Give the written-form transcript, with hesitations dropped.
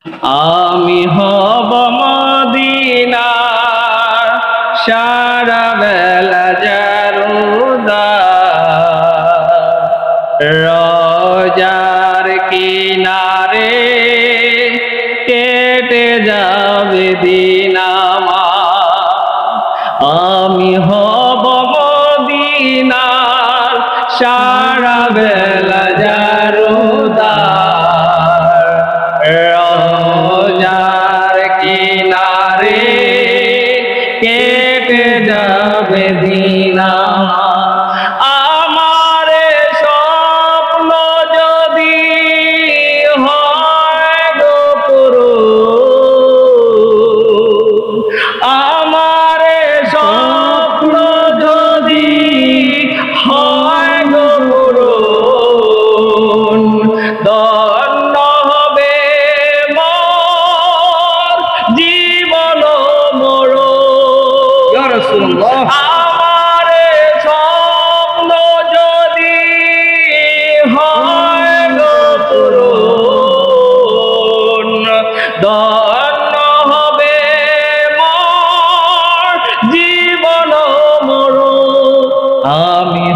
আমি হব মদিনার সারা বেলা জারুদার, রোজার কিনারে কেটে যাবে দিন আমার। আমি হব মদিনার সারা বেলা জারুদার, রোজার কিনারে কেটে যাবে দিন আমার। স্বপ্ন যদি হয় গো পূরণ, আমার স্বপ্ন যদি হয় গো পূরণ, ধন্য হবে মোর জীবন মরণ। ইয়া রাসূলুল্লাহ, আমার স্বপ্ন যদি হয় গো পূরণ, ধন্য হবে মোর জীবন মরণ। আমি